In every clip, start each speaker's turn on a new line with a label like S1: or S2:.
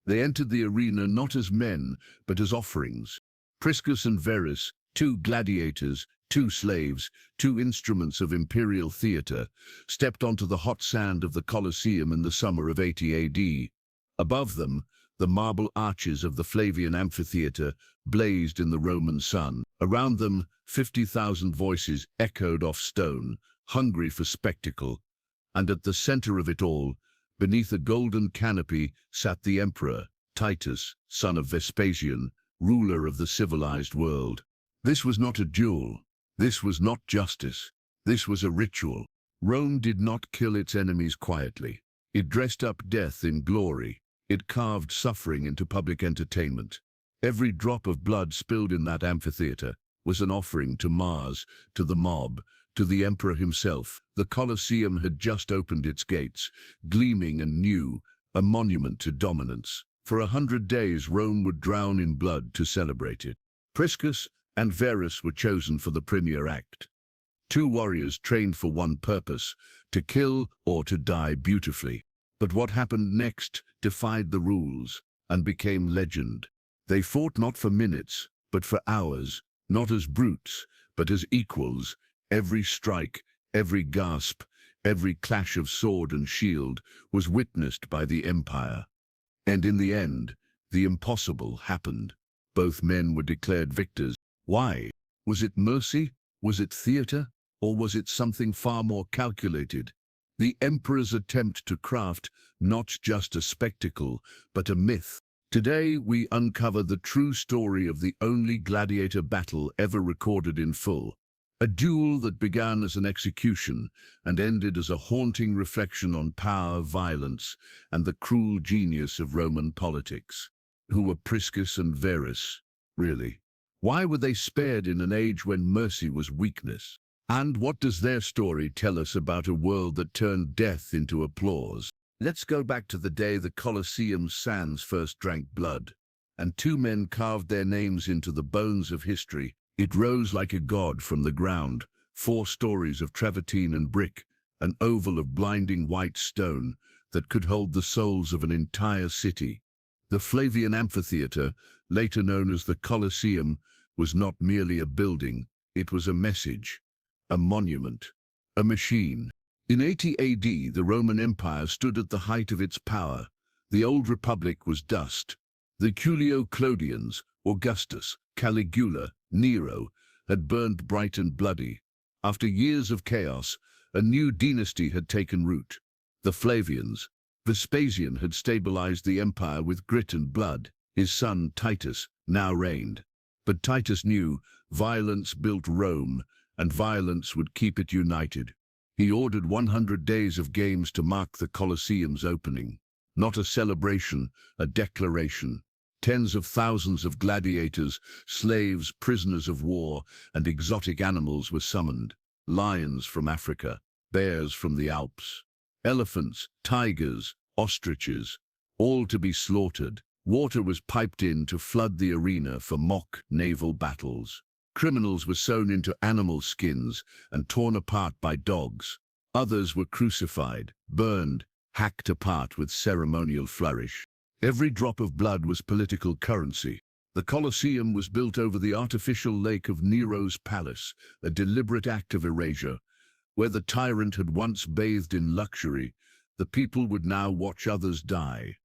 S1: They entered the arena not as men, but as offerings. Priscus and Verus, two gladiators, two slaves, two instruments of imperial theatre, stepped onto the hot sand of the Colosseum in the summer of 80 AD. Above them, the marble arches of the Flavian amphitheatre blazed in the Roman sun. Around them, 50,000 voices echoed off stone, hungry for spectacle. And at the center of it all, beneath a golden canopy, sat the Emperor Titus, son of Vespasian, ruler of the civilized world. This was not a duel. This was not justice. This was a ritual. Rome did not kill its enemies quietly. It dressed up death in glory. It carved suffering into public entertainment. Every drop of blood spilled in that amphitheater was an offering to Mars, to the mob, to the emperor himself. The Colosseum had just opened its gates, gleaming and new, a monument to dominance. For 100 days, Rome would drown in blood to celebrate it. Priscus and Verus were chosen for the premier act. Two warriors trained for one purpose, to kill or to die beautifully. But what happened next defied the rules and became legend. They fought not for minutes, but for hours, not as brutes, but as equals. Every strike, every gasp, every clash of sword and shield was witnessed by the empire. And in the end, the impossible happened. Both men were declared victors. Why? Was it mercy? Was it theater? Or was it something far more calculated? The emperor's attempt to craft not just a spectacle, but a myth. Today, we uncover the true story of the only gladiator battle ever recorded in full. A duel that began as an execution and ended as a haunting reflection on power, violence, and the cruel genius of Roman politics. Who were Priscus and Verus, really? Why were they spared in an age when mercy was weakness? And what does their story tell us about a world that turned death into applause? Let's go back to the day the Colosseum's sands first drank blood, and two men carved their names into the bones of history. It rose like a god from the ground, 4 stories of travertine and brick, an oval of blinding white stone that could hold the souls of an entire city. The Flavian amphitheatre, later known as the Colosseum, was not merely a building, it was a message, a monument, a machine. In 80 AD, the Roman Empire stood at the height of its power. The old republic was dust. The Julio-Claudians, Augustus, Caligula, Nero, had burned bright and bloody. After years of chaos, a new dynasty had taken root. The Flavians. Vespasian had stabilized the empire with grit and blood. His son, Titus, now reigned. But Titus knew violence built Rome, and violence would keep it united. He ordered 100 days of games to mark the Colosseum's opening. Not a celebration, a declaration. Tens of thousands of gladiators, slaves, prisoners of war, and exotic animals were summoned. Lions from Africa, bears from the Alps, elephants, tigers, ostriches, all to be slaughtered. Water was piped in to flood the arena for mock naval battles. Criminals were sewn into animal skins and torn apart by dogs. Others were crucified, burned, hacked apart with ceremonial flourish. Every drop of blood was political currency. The Colosseum was built over the artificial lake of Nero's palace, a deliberate act of erasure. Where the tyrant had once bathed in luxury, the people would now watch others die.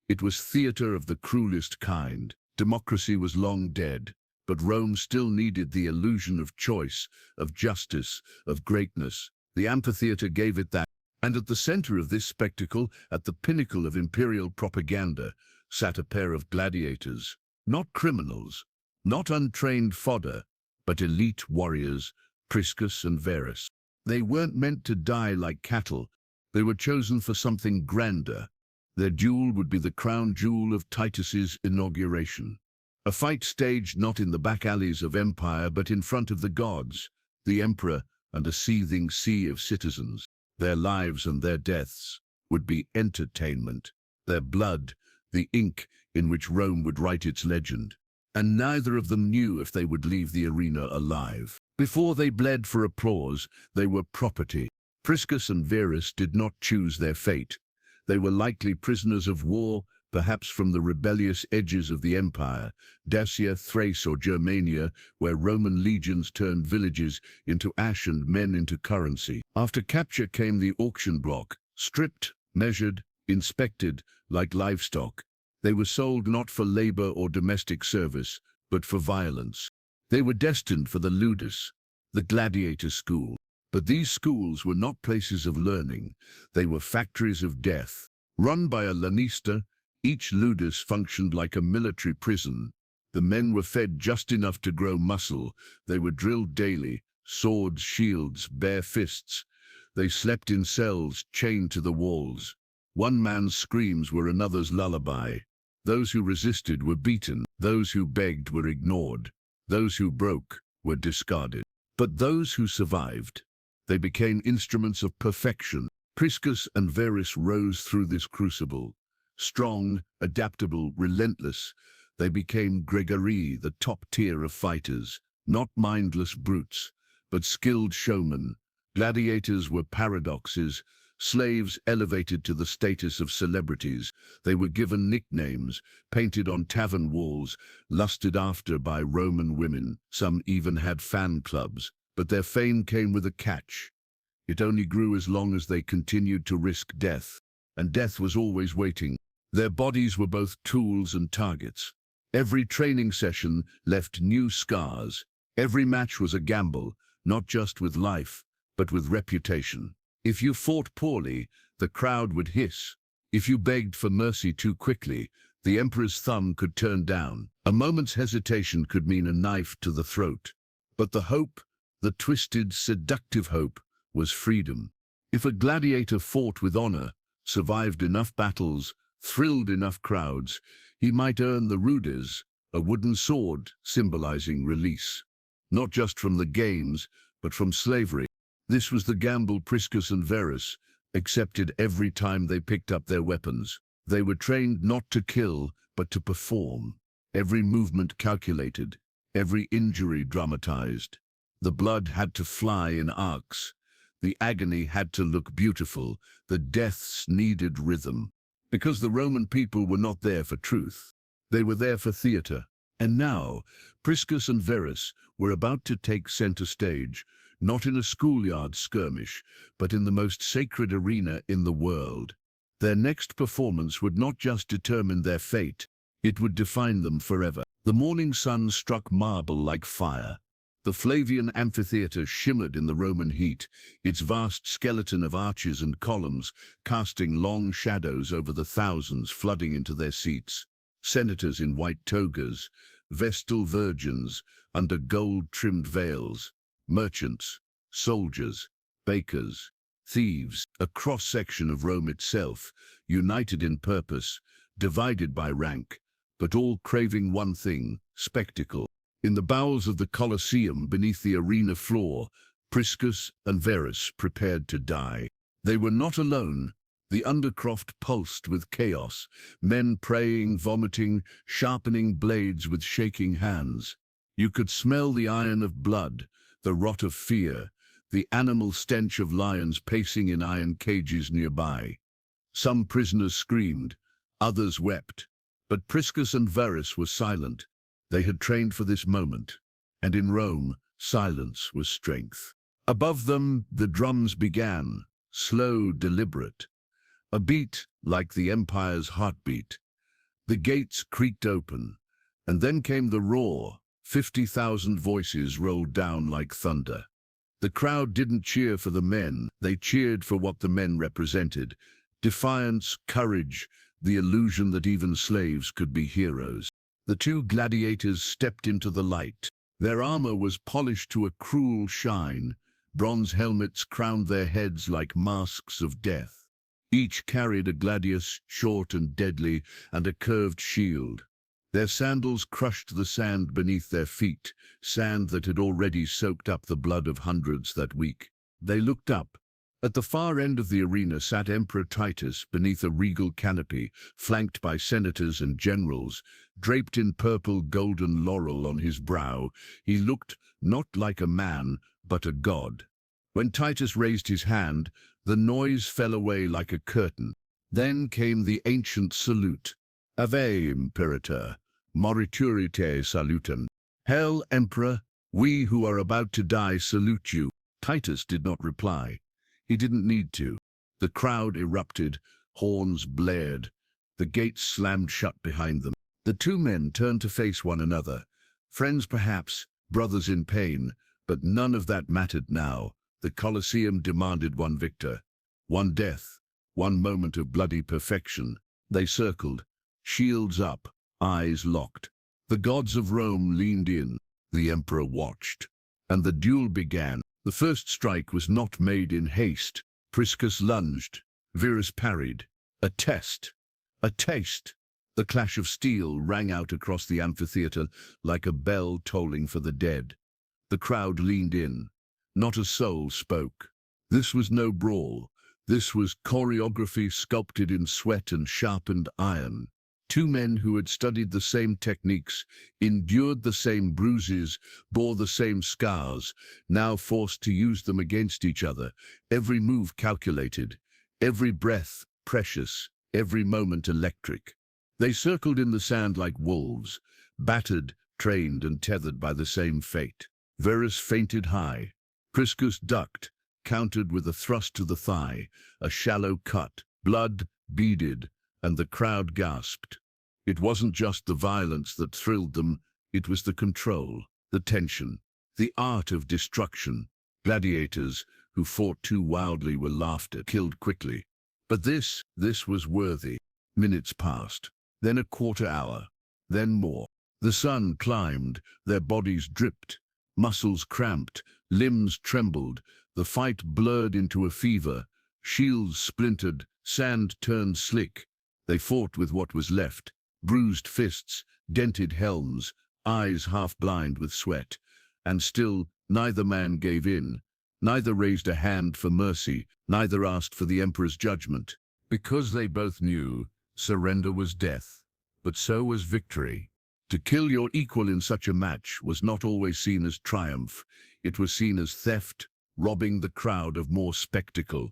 S1: It was theater of the cruelest kind. Democracy was long dead, but Rome still needed the illusion of choice, of justice, of greatness. The amphitheater gave it that. And at the center of this spectacle, at the pinnacle of imperial propaganda, sat a pair of gladiators. Not criminals, not untrained fodder, but elite warriors, Priscus and Verus. They weren't meant to die like cattle. They were chosen for something grander. Their duel would be the crown jewel of Titus's inauguration. A fight staged not in the back alleys of empire, but in front of the gods, the emperor, and a seething sea of citizens. Their lives and their deaths would be entertainment. Their blood, the ink in which Rome would write its legend. And neither of them knew if they would leave the arena alive. Before they bled for applause, they were property. Priscus and Verus did not choose their fate. They were likely prisoners of war, perhaps from the rebellious edges of the empire, Dacia, Thrace or Germania, where Roman legions turned villages into ash and men into currency. After capture came the auction block, stripped, measured, inspected, like livestock. They were sold not for labor or domestic service, but for violence. They were destined for the ludus, the gladiator school. But these schools were not places of learning. They were factories of death. Run by a lanista, each ludus functioned like a military prison. The men were fed just enough to grow muscle. They were drilled daily, swords, shields, bare fists. They slept in cells, chained to the walls. One man's screams were another's lullaby. Those who resisted were beaten. Those who begged were ignored. Those who broke were discarded. But those who survived, they became instruments of perfection. Priscus and Verus rose through this crucible. Strong, adaptable, relentless, they became Gregorii, the top tier of fighters, not mindless brutes, but skilled showmen. Gladiators were paradoxes, slaves elevated to the status of celebrities. They were given nicknames, painted on tavern walls, lusted after by Roman women. Some even had fan clubs, but their fame came with a catch. It only grew as long as they continued to risk death, and death was always waiting. Their bodies were both tools and targets. Every training session left new scars. Every match was a gamble, not just with life, but with reputation. If you fought poorly, the crowd would hiss. If you begged for mercy too quickly, the emperor's thumb could turn down. A moment's hesitation could mean a knife to the throat. But the hope, the twisted, seductive hope, was freedom. If a gladiator fought with honor, survived enough battles, thrilled enough crowds, he might earn the rudis, a wooden sword symbolizing release. Not just from the games, but from slavery. This was the gamble Priscus and Verus accepted every time they picked up their weapons. They were trained not to kill, but to perform. Every movement calculated, every injury dramatized. The blood had to fly in arcs. The agony had to look beautiful. The deaths needed rhythm. Because the Roman people were not there for truth. They were there for theater. And now, Priscus and Verus were about to take center stage, not in a schoolyard skirmish, but in the most sacred arena in the world. Their next performance would not just determine their fate, it would define them forever. The morning sun struck marble like fire. The Flavian amphitheater shimmered in the Roman heat, its vast skeleton of arches and columns casting long shadows over the thousands flooding into their seats. Senators in white togas, vestal virgins under gold-trimmed veils, merchants, soldiers, bakers, thieves, a cross-section of Rome itself, united in purpose, divided by rank, but all craving one thing, spectacle. In the bowels of the Colosseum, beneath the arena floor, Priscus and Verus prepared to die. They were not alone. The undercroft pulsed with chaos, men praying, vomiting, sharpening blades with shaking hands. You could smell the iron of blood, the rot of fear, the animal stench of lions pacing in iron cages nearby. Some prisoners screamed, others wept, but Priscus and Verus were silent. They had trained for this moment, and in Rome, silence was strength. Above them, the drums began, slow, deliberate. A beat like the empire's heartbeat. The gates creaked open, and then came the roar. 50,000 voices rolled down like thunder. The crowd didn't cheer for the men, they cheered for what the men represented. Defiance, courage, the illusion that even slaves could be heroes. The two gladiators stepped into the light. Their armor was polished to a cruel shine. Bronze helmets crowned their heads like masks of death. Each carried a gladius, short and deadly, and a curved shield. Their sandals crushed the sand beneath their feet, sand that had already soaked up the blood of hundreds that week. They looked up. At the far end of the arena sat Emperor Titus beneath a regal canopy, flanked by senators and generals. Draped in purple golden laurel on his brow, he looked not like a man, but a god. When Titus raised his hand, the noise fell away like a curtain. Then came the ancient salute. Ave Imperator, moriturite salutem. Hail, Emperor, we who are about to die salute you. Titus did not reply. He didn't need to. The crowd erupted, horns blared. The gates slammed shut behind them. The two men turned to face one another. Friends perhaps, brothers in pain, but none of that mattered now. The Colosseum demanded one victor, one death, one moment of bloody perfection. They circled, shields up, eyes locked. The gods of Rome leaned in. The emperor watched. And the duel began. The first strike was not made in haste. Priscus lunged. Verus parried. A test. A taste. The clash of steel rang out across the amphitheater like a bell tolling for the dead. The crowd leaned in. Not a soul spoke. This was no brawl. This was choreography sculpted in sweat and sharpened iron. Two men who had studied the same techniques, endured the same bruises, bore the same scars, now forced to use them against each other, every move calculated, every breath precious, every moment electric. They circled in the sand like wolves, battered, trained and tethered by the same fate. Verus fainted high. Priscus ducked, countered with a thrust to the thigh, a shallow cut, blood beaded, and the crowd gasped. It wasn't just the violence that thrilled them, it was the control, the tension, the art of destruction. Gladiators who fought too wildly were laughed at, killed quickly. But this was worthy. Minutes passed, then a quarter hour, then more. The sun climbed, their bodies dripped, muscles cramped, limbs trembled, the fight blurred into a fever, shields splintered, sand turned slick. They fought with what was left, bruised fists, dented helms, eyes half blind with sweat. And still, neither man gave in, neither raised a hand for mercy, neither asked for the emperor's judgment. Because they both knew, surrender was death, but so was victory. To kill your equal in such a match was not always seen as triumph. It was seen as theft, robbing the crowd of more spectacle,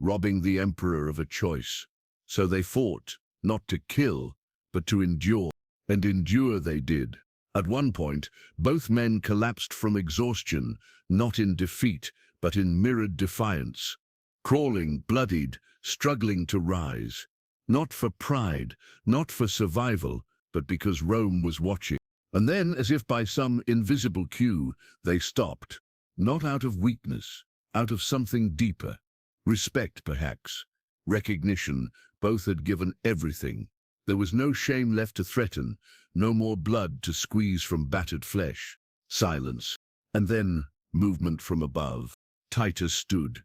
S1: robbing the emperor of a choice. So they fought, not to kill, but to endure. And endure they did. At one point, both men collapsed from exhaustion, not in defeat, but in mirrored defiance. Crawling, bloodied, struggling to rise. Not for pride, not for survival, but because Rome was watching. And then, as if by some invisible cue, they stopped. Not out of weakness, out of something deeper. Respect, perhaps. Recognition. Both had given everything. There was no shame left to threaten, no more blood to squeeze from battered flesh. Silence. And then, movement from above. Titus stood.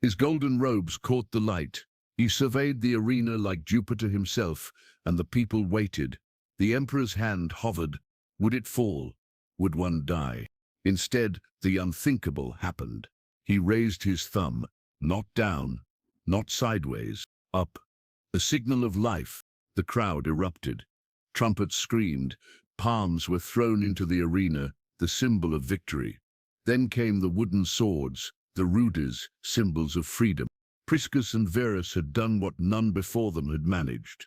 S1: His golden robes caught the light. He surveyed the arena like Jupiter himself, and the people waited. The emperor's hand hovered. Would it fall? Would one die? Instead, the unthinkable happened. He raised his thumb, not down, not sideways, up. A signal of life. The crowd erupted. Trumpets screamed. Palms were thrown into the arena, the symbol of victory. Then came the wooden swords, the ruders, symbols of freedom. Priscus and Verus had done what none before them had managed.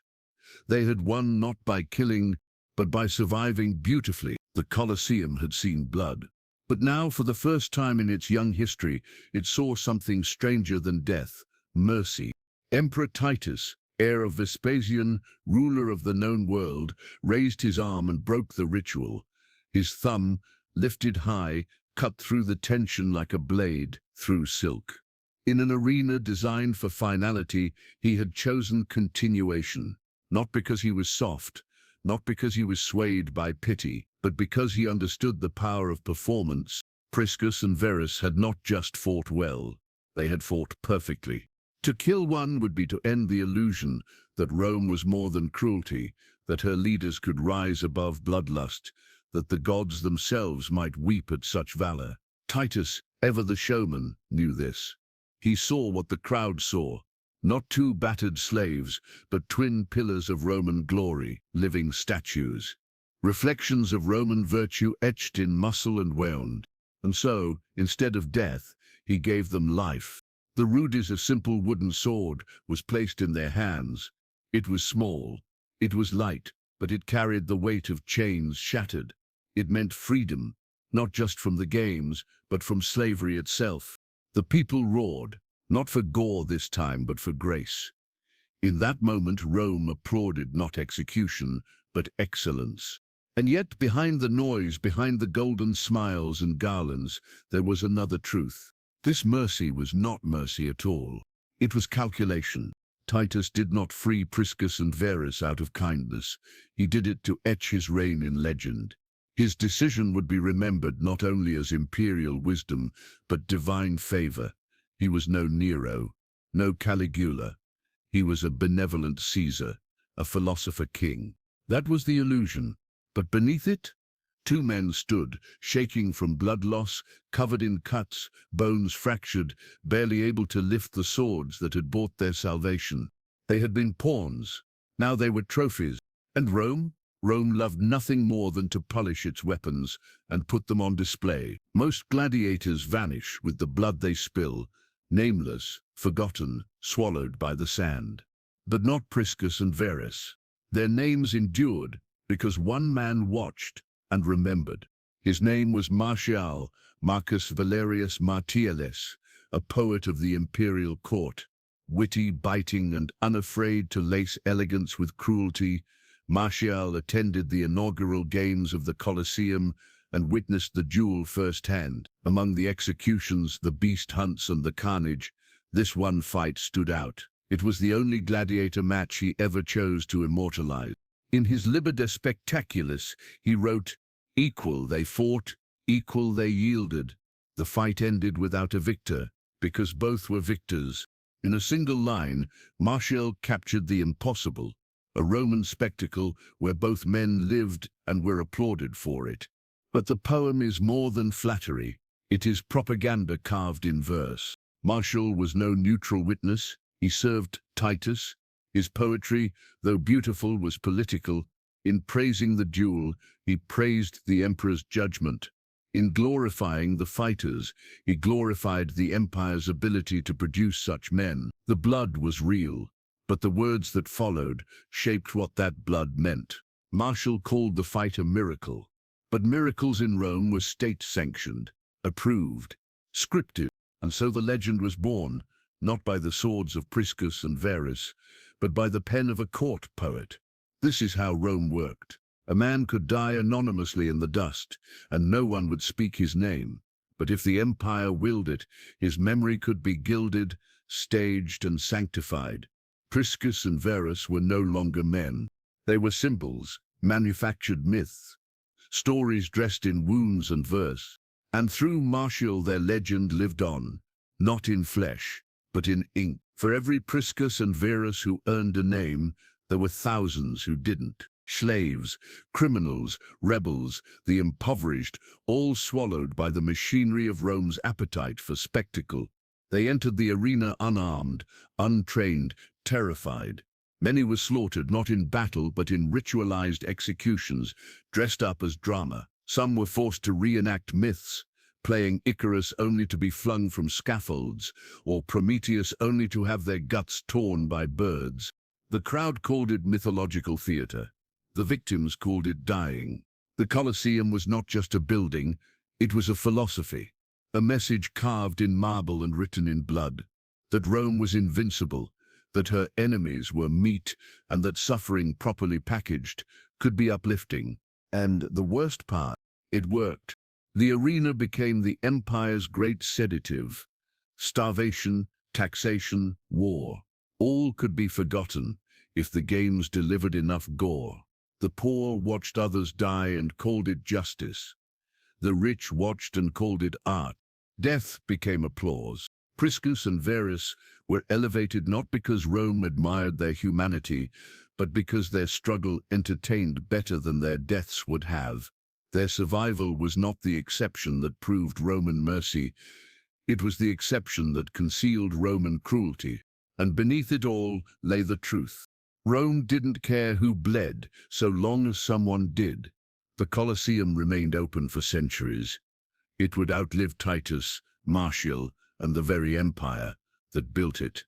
S1: They had won not by killing, but by surviving beautifully. The Colosseum had seen blood. But now, for the first time in its young history, it saw something stranger than death, mercy. Emperor Titus, heir of Vespasian, ruler of the known world, raised his arm and broke the ritual. His thumb, lifted high, cut through the tension like a blade through silk. In an arena designed for finality, he had chosen continuation, not because he was soft, not because he was swayed by pity, but because he understood the power of performance. Priscus and Verus had not just fought well, they had fought perfectly. To kill one would be to end the illusion that Rome was more than cruelty, that her leaders could rise above bloodlust, that the gods themselves might weep at such valor. Titus, ever the showman, knew this. He saw what the crowd saw, not two battered slaves, but twin pillars of Roman glory, living statues. Reflections of Roman virtue etched in muscle and wound. And so, instead of death, he gave them life. The rudis, a simple wooden sword, was placed in their hands. It was small. It was light, but it carried the weight of chains shattered. It meant freedom, not just from the games, but from slavery itself. The people roared, not for gore this time, but for grace. In that moment, Rome applauded not execution, but excellence. And yet, behind the noise, behind the golden smiles and garlands, there was another truth. This mercy was not mercy at all. It was calculation. Titus did not free Priscus and Verus out of kindness. He did it to etch his reign in legend. His decision would be remembered not only as imperial wisdom, but divine favor. He was no Nero, no Caligula. He was a benevolent Caesar, a philosopher king. That was the illusion. But beneath it, two men stood, shaking from blood loss, covered in cuts, bones fractured, barely able to lift the swords that had bought their salvation. They had been pawns. Now they were trophies. And Rome? Rome loved nothing more than to polish its weapons and put them on display. Most gladiators vanish with the blood they spill, nameless, forgotten, swallowed by the sand. But not Priscus and Verus. Their names endured because one man watched and remembered. His name was Marcus Valerius Martialis, a poet of the imperial court. Witty, biting, and unafraid to lace elegance with cruelty, Martial attended the inaugural games of the Colosseum and witnessed the duel firsthand. Among the executions, the beast hunts, and the carnage, this one fight stood out. It was the only gladiator match he ever chose to immortalize. In his Liber de Spectaculis, he wrote, "Equal they fought, equal they yielded. The fight ended without a victor, because both were victors." In a single line, Martial captured the impossible, a Roman spectacle where both men lived and were applauded for it. But the poem is more than flattery. It is propaganda carved in verse. Martial was no neutral witness. He served Titus. His poetry, though beautiful, was political. In praising the duel, he praised the emperor's judgment. In glorifying the fighters, he glorified the empire's ability to produce such men. The blood was real, but the words that followed shaped what that blood meant. Martial called the fight a miracle. But miracles in Rome were state-sanctioned, approved, scripted, and so the legend was born, not by the swords of Priscus and Verus, but by the pen of a court poet. This is how Rome worked. A man could die anonymously in the dust, and no one would speak his name. But if the empire willed it, his memory could be gilded, staged, and sanctified. Priscus and Verus were no longer men. They were symbols, manufactured myths, stories dressed in wounds and verse. And through Martial their legend lived on, not in flesh, but in ink. For every Priscus and Verus who earned a name, there were thousands who didn't. Slaves, criminals, rebels, the impoverished, all swallowed by the machinery of Rome's appetite for spectacle. They entered the arena unarmed, untrained, terrified. Many were slaughtered not in battle but in ritualized executions, dressed up as drama. Some were forced to reenact myths, playing Icarus only to be flung from scaffolds, or Prometheus only to have their guts torn by birds. The crowd called it mythological theater. The victims called it dying. The Colosseum was not just a building, it was a philosophy, a message carved in marble and written in blood, that Rome was invincible, that her enemies were meat, and that suffering properly packaged could be uplifting. And the worst part, it worked. The arena became the empire's great sedative. Starvation, taxation, war, all could be forgotten if the games delivered enough gore. The poor watched others die and called it justice. The rich watched and called it art. Death became applause. Priscus and Verus were elevated not because Rome admired their humanity, but because their struggle entertained better than their deaths would have. Their survival was not the exception that proved Roman mercy. It was the exception that concealed Roman cruelty. And beneath it all lay the truth. Rome didn't care who bled, so long as someone did. The Colosseum remained open for centuries. It would outlive Titus, Martial, and the very empire that built it.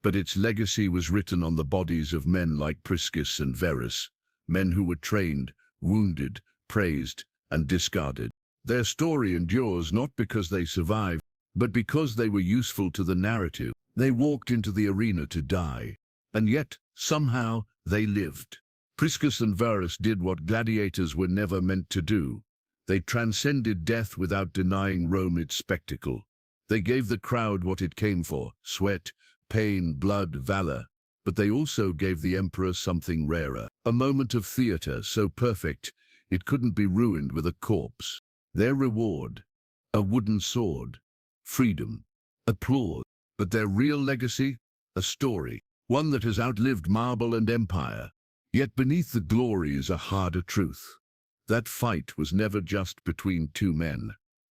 S1: But its legacy was written on the bodies of men like Priscus and Verus, men who were trained, wounded, praised, and discarded. Their story endures not because they survived, but because they were useful to the narrative. They walked into the arena to die, and yet, somehow, they lived. Priscus and Verus did what gladiators were never meant to do. They transcended death without denying Rome its spectacle. They gave the crowd what it came for: sweat, pain, blood, valor. But they also gave the emperor something rarer, a moment of theater so perfect it couldn't be ruined with a corpse. Their reward: a wooden sword, freedom, applause. But their real legacy? A story, one that has outlived marble and empire. Yet beneath the glory is a harder truth. That fight was never just between two men.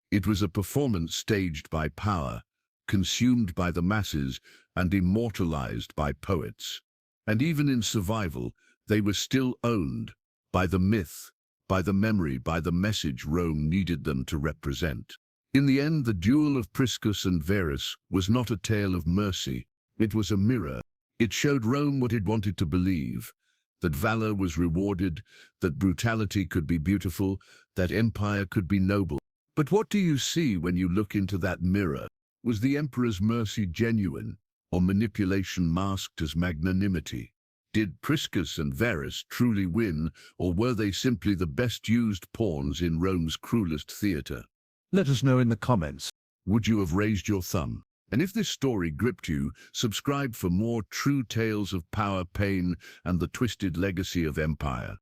S1: It was a performance staged by power, consumed by the masses, and immortalized by poets. And even in survival, they were still owned by the myth, by the memory, by the message Rome needed them to represent. In the end, the duel of Priscus and Verus was not a tale of mercy. It was a mirror. It showed Rome what it wanted to believe: that valor was rewarded, that brutality could be beautiful, that empire could be noble. But what do you see when you look into that mirror? Was the emperor's mercy genuine, or manipulation masked as magnanimity? Did Priscus and Verus truly win, or were they simply the best-used pawns in Rome's cruelest theater?
S2: Let us know in the comments.
S1: Would you have raised your thumb? And if this story gripped you, subscribe for more true tales of power, pain, and the twisted legacy of empire.